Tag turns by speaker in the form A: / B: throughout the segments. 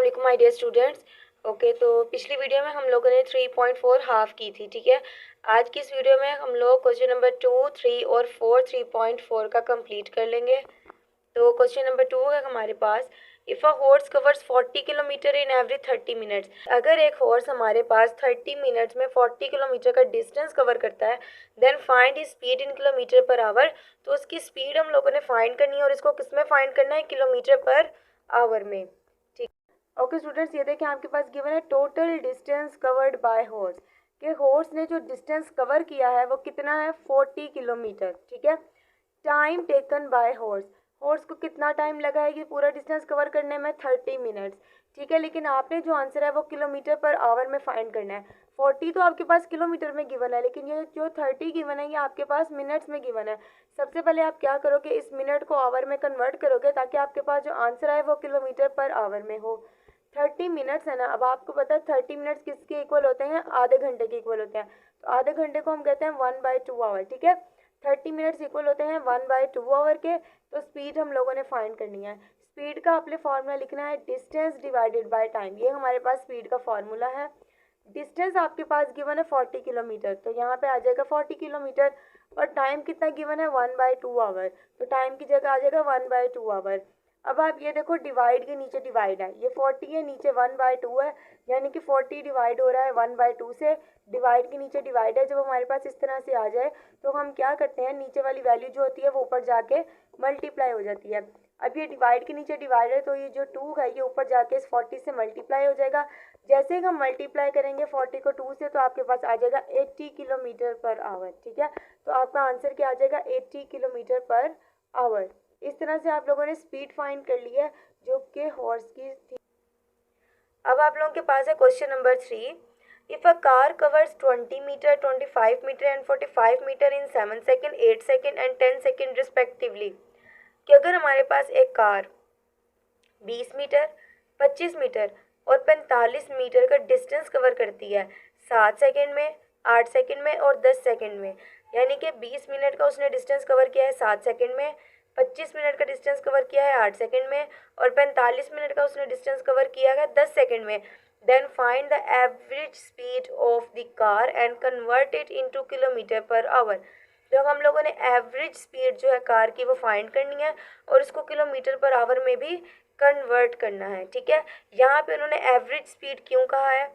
A: वालेकुम my dear students. Okay, तो पिछली वीडियो में हम लोगों ने 3.4 हाफ की थी, ठीक है। आज की इस वीडियो में हम लोग क्वेश्चन नंबर 2, 3 और 4 3.4 का कंप्लीट कर लेंगे। तो क्वेश्चन नंबर 2 है हमारे पास, if a horse covers 40 kilometres in every 30 minutes. अगर एक हॉर्स हमारे पास 30 मिनट्स में 40 किलोमीटर का डिस्टेंस कवर करता है, then find his speed in kilometre per hour. तो उसकी स्पीड हम लोगों ने फाइंड करनी है और इसको किस में फाइंड करना है, किलोमीटर पर आवर में। ओके स्टूडेंट्स, ये देखें आपके पास गिवन है total distance covered by horse, कि हॉर्स ने जो डिस्टेंस कवर किया है वो कितना है, 40 किलोमीटर, ठीक है। Time taken by horse, horse को कितना टाइम लगा है ये पूरा डिस्टेंस कवर करने में, 30 मिनट्स, ठीक है। लेकिन आपने जो आंसर है वो किलोमीटर पर आवर में फाइंड करना है। 40 तो आपके पास किलोमीटर में गिवन है, लेकिन ये जो 30 गिवन है ये आपके पास मिनट्स में गिवन है। सबसे पहले आप क्या करोगे, इस मिनट को आवर में कन्वर्ट करोगे ताकि आपके पास जो आंसर है वो किलोमीटर पर आवर में हो। 30 मिनट्स है ना, अब आपको पता है 30 मिनट्स किसके इक्वल होते हैं, आधे घंटे के इक्वल होते हैं। तो आधे घंटे को हम कहते हैं 1/2 आवर, ठीक है। 30 मिनट्स इक्वल होते हैं 1/2 आवर के। तो स्पीड हम लोगों ने फाइंड करनी है। स्पीड का आपने फॉर्मूला लिखना है डिस्टेंस डिवाइडेड बाय टाइम, ये हमारे पास स्पीड का फॉर्मूला है। डिस्टेंस आपके पास गिवन है 40 किलोमीटर, तो यहाँ पे आ जाएगा 40 किलोमीटर। और टाइम कितना गिवन है, 1/2 आवर, तो टाइम की जगह आ जाएगा 1/2 आवर। अब आप ये देखो, डिवाइड के नीचे डिवाइड है, ये 40 है, नीचे 1/2 है, यानी कि 40 डिवाइड हो रहा है 1/2 से। डिवाइड के नीचे डिवाइड है, जब हमारे पास इस तरह से आ जाए तो हम क्या करते हैं, नीचे वाली वैल्यू जो होती है वो ऊपर जाके मल्टीप्लाई हो जाती है। अब ये डिवाइड के नीचे डिवाइड है, तो ये जो 2 है ये ऊपर जाके इस 40 से मल्टीप्लाई हो जाएगा। जैसे ही हम मल्टीप्लाई करेंगे 40 को 2 से, तो आपके पास आ जाएगा 80 किलोमीटर पर आवर, ठीक है। तो आपका आंसर क्या आ जाएगा, 80 किलोमीटर पर आवर। इस तरह से आप लोगों ने स्पीड फाइंड कर ली है जो कि हॉर्स की थी। अब आप लोगों के पास है question number 3, if a car covers 20 metre, 25 metre and 45 metre in 7 second, 8 second and 10 second respectively. कि अगर हमारे पास एक कार 20 मीटर, 25 मीटर और 45 मीटर का डिस्टेंस कवर करती है 7 सेकेंड में, 8 सेकेंड में और 10 सेकेंड में, यानी कि 20 मिनट का उसने डिस्टेंस कवर किया है 7 सेकेंड में, 25 मिनट का डिस्टेंस कवर किया है 8 सेकेंड में और 45 मिनट का उसने डिस्टेंस कवर किया है 10 सेकेंड में, then find the average speed of the car and convert it into kilometre per hour. जब हम लोगों ने एवरेज स्पीड जो है कार की वो फाइंड करनी है और इसको किलोमीटर पर आवर में भी कन्वर्ट करना है, ठीक है। यहाँ पे उन्होंने एवरेज स्पीड क्यों कहा है,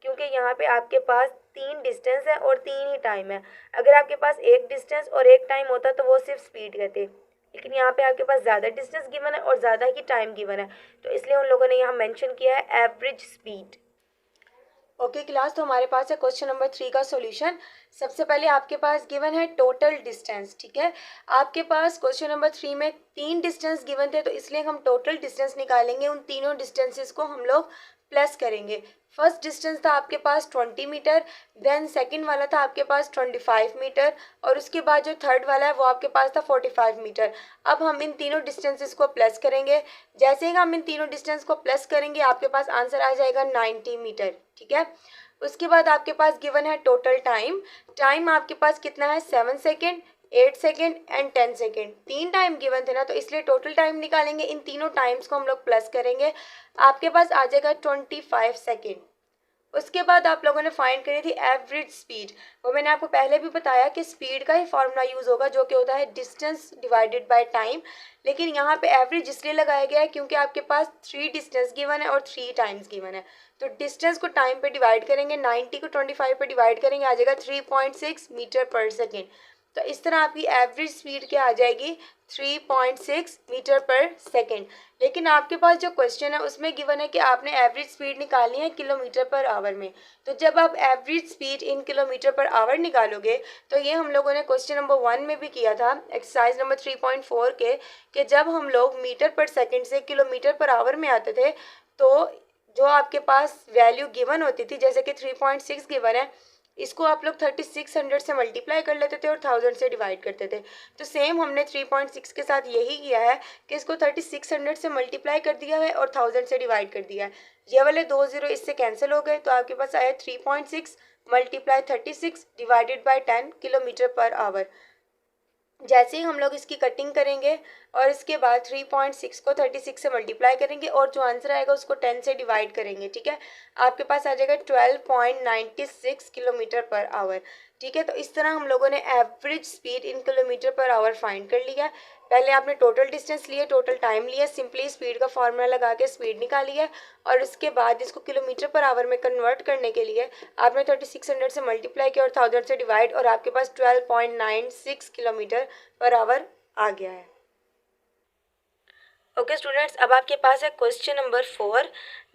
A: क्योंकि यहाँ पे आपके पास 3 डिस्टेंस है और 3 ही टाइम है। अगर आपके पास एक डिस्टेंस और एक टाइम होता तो वो सिर्फ स्पीड कहते, लेकिन यहाँ पे आपके पास ज़्यादा डिस्टेंस गिवन है और ज़्यादा ही टाइम गिवन है, तो इसलिए उन लोगों ने यहाँ मेंशन किया है एवरेज स्पीड। ओके क्लास, तो हमारे पास है क्वेश्चन नंबर 3 का सॉल्यूशन। सबसे पहले आपके पास गिवन है टोटल डिस्टेंस, ठीक है। आपके पास क्वेश्चन नंबर 3 में 3 डिस्टेंस गिवन थे, तो इसलिए हम टोटल डिस्टेंस निकालेंगे, उन तीनों डिस्टेंसेस को हम लोग प्लस करेंगे। फर्स्ट डिस्टेंस था आपके पास 20 मीटर, देन सेकंड वाला था आपके पास 25 मीटर और उसके बाद जो थर्ड वाला है वो आपके पास था 45 मीटर। अब हम इन तीनों डिस्टेंसेस को प्लस करेंगे। जैसे ही हम इन तीनों डिस्टेंस को प्लस करेंगे आपके पास आंसर आ जाएगा 90 मीटर, ठीक है। उसके बाद आपके पास गिवन है टोटल टाइम। टाइम आपके पास कितना है, 7 second, 8 second and 10 second, 3 time given थे ना, तो इसलिए टोटल टाइम निकालेंगे, इन तीनों टाइम्स को हम लोग प्लस करेंगे, आपके पास आ जाएगा 25 सेकेंड। उसके बाद आप लोगों ने फाइंड करी थी एवरेज स्पीड, वो मैंने आपको पहले भी बताया कि स्पीड का ही फॉर्मूला यूज़ होगा जो कि होता है डिस्टेंस डिवाइडेड बाय टाइम। लेकिन यहाँ पे एवरेज इसलिए लगाया गया है क्योंकि आपके पास 3 डिस्टेंस गिवन है और 3 टाइम्स गिवन है। तो डिस्टेंस को टाइम पे डिवाइड करेंगे, 90 को 25 पे डिवाइड करेंगे, आ जाएगा 3.6 मीटर पर सेकेंड। तो इस तरह आपकी एवरेज स्पीड क्या आ जाएगी, 3.6 मीटर पर सेकेंड। लेकिन आपके पास जो क्वेश्चन है उसमें गिवन है कि आपने एवरेज स्पीड निकालनी है किलोमीटर पर आवर में। तो जब आप average speed in kilometre per our निकालोगे, तो ये हम लोगों ने क्वेश्चन नंबर 1 में भी किया था, एक्सरसाइज नंबर 3.4 के, कि जब हम लोग मीटर पर सेकेंड से किलोमीटर पर आवर में आते थे तो जो आपके पास वैल्यू गिवन होती थी, जैसे कि 3.6 गिवन है, इसको आप लोग 3600 से मल्टीप्लाई कर लेते थे और 1000 से डिवाइड करते थे। तो सेम हमने 3.6 के साथ यही किया है कि इसको 3600 से मल्टीप्लाई कर दिया है और 1000 से डिवाइड कर दिया है। ये वाले 2 जीरो इससे कैंसिल हो गए, तो आपके पास आया 3.6 multiply 36 divided by 10 kilometre per our. जैसे ही हम लोग इसकी कटिंग करेंगे और इसके बाद 3.6 को 36 से मल्टीप्लाई करेंगे और जो आंसर आएगा उसको 10 से डिवाइड करेंगे, ठीक है। आपके पास आ जाएगा 12.96 किलोमीटर पर आवर, ठीक है। तो इस तरह हम लोगों ने average speed in kilometre per our find कर लिया। पहले आपने टोटल डिस्टेंस लिया, टोटल टाइम लिया, सिंपली स्पीड का फॉर्मूला लगा के स्पीड निकाली है और उसके बाद इसको किलोमीटर पर आवर में कन्वर्ट करने के लिए आपने 3600 से मल्टीप्लाई किया और 1000 से डिवाइड, और आपके पास 12.96 किलोमीटर पर आवर आ गया है। ओके स्टूडेंट्स, अब आपके पास है question number 4।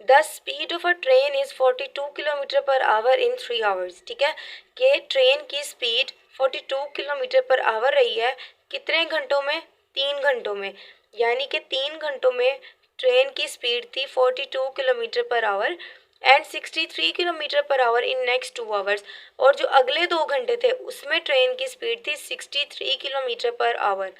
A: The speed of a train is 42 kilometre per our in 3 hours, ठीक है। कि ट्रेन की स्पीड 42 किलोमीटर पर आवर रही है कितने घंटों में? 3 घंटों में। यानी कि 3 घंटों में ट्रेन की स्पीड थी 42 kilometre per our and 63 kilometre per our in next 2 hours. और जो अगले 2 घंटे थे उसमें ट्रेन की स्पीड थी 63 kilometre per our.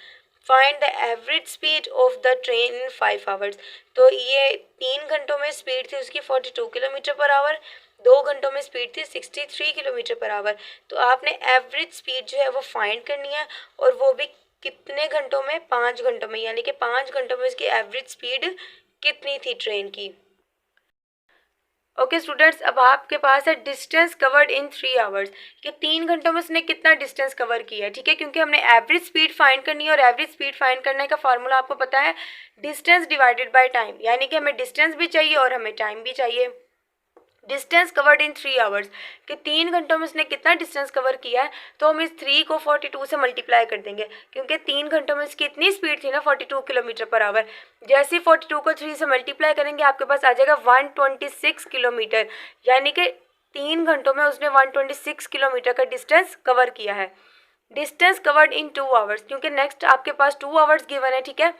A: Find the average speed of the train in 5 hours. तो ये 3 घंटों में स्पीड थी उसकी 42 किलोमीटर पर आवर, 2 घंटों में स्पीड थी 63 किलोमीटर पर आवर। तो आपने एवरेज स्पीड जो है वो फाइंड करनी है, और वो भी कितने घंटों में? 5 घंटों में। यानी कि 5 घंटों में इसकी एवरेज स्पीड कितनी थी ट्रेन की। ओके स्टूडेंट्स, अब आपके पास है डिस्टेंस कवर्ड इन 3 आवर्स, कि 3 घंटों में उसने कितना डिस्टेंस कवर किया है, ठीक है। क्योंकि हमने एवरेज स्पीड फाइंड करनी है और एवरेज स्पीड फाइंड करने का फॉर्मूला आपको पता है, डिस्टेंस डिवाइडेड बाय टाइम। यानी कि हमें डिस्टेंस भी चाहिए और हमें टाइम भी चाहिए। डिस्टेंस कवर्ड इन 3 आवर्स, कि 3 घंटों में उसने कितना डिस्टेंस कवर किया है, तो हम इस 3 को 42 से मल्टीप्लाई कर देंगे, क्योंकि 3 घंटों में इसकी इतनी स्पीड थी ना 42 किलोमीटर पर आवर। जैसे ही 42 को 3 से मल्टीप्लाई करेंगे आपके पास आ जाएगा 126 किलोमीटर। यानी कि 3 घंटों में उसने 126 किलोमीटर का डिस्टेंस कवर किया है। डिस्टेंस कवर्ड इन 2 आवर्स, क्योंकि नेक्स्ट आपके पास 2 आवर्स गिवन है, ठीक है।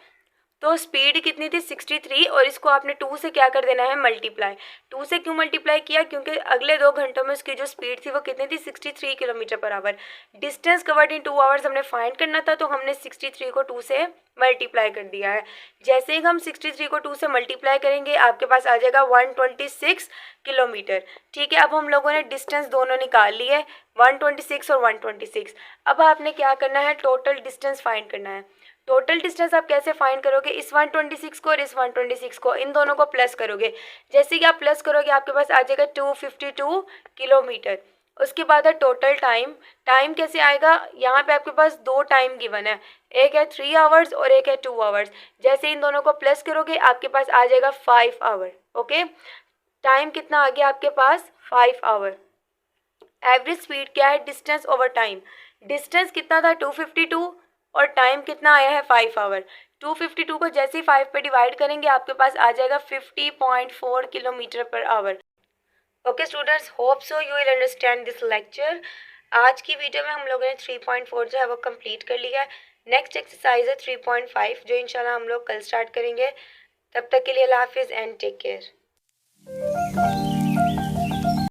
A: तो स्पीड कितनी थी? 63, और इसको आपने 2 से क्या कर देना है? मल्टीप्लाई। 2 से क्यों मल्टीप्लाई किया? क्योंकि अगले 2 घंटों में उसकी जो स्पीड थी वो कितनी थी? 63 kilometre per our. Distance covered in 2 hours हमने फाइंड करना था, तो हमने 63 को 2 से मल्टीप्लाई कर दिया है। जैसे ही हम 63 को 2 से मल्टीप्लाई करेंगे आपके पास आ जाएगा 126 किलोमीटर, ठीक है। अब हम लोगों ने डिस्टेंस दोनों निकाल लिए, 126 और 126। अब आपने क्या करना है? टोटल डिस्टेंस फाइंड करना है। टोटल डिस्टेंस आप कैसे फाइंड करोगे? इस 126 को और इस 126 को, इन दोनों को प्लस करोगे। जैसे कि आप प्लस करोगे आपके पास आ जाएगा 252 किलोमीटर। उसके बाद है टोटल टाइम। टाइम कैसे आएगा? यहाँ पे आपके पास 2 टाइम गिवन है, एक है 3 आवर्स और एक है 2 आवर्स। जैसे इन दोनों को प्लस करोगे आपके पास आ जाएगा 5 आवर। ओके, टाइम कितना आ गया आपके पास? 5 आवर। एवरेज स्पीड क्या है? Distance over time. डिस्टेंस कितना था? 252, और टाइम कितना आया है? 5 आवर। 252 को जैसे ही 5 पे डिवाइड करेंगे आपके पास आ जाएगा 50.4 kilometre per our. Okay students, hope so you will understand this lecture. आज की वीडियो में हम लोगों ने 3.4 जो है वो कंप्लीट कर लिया है। नेक्स्ट एक्सरसाइज है 3.5, जो इंशाल्लाह हम लोग कल स्टार्ट करेंगे। तब तक के लिए अल्लाह हाफिज़ एंड टेक केयर।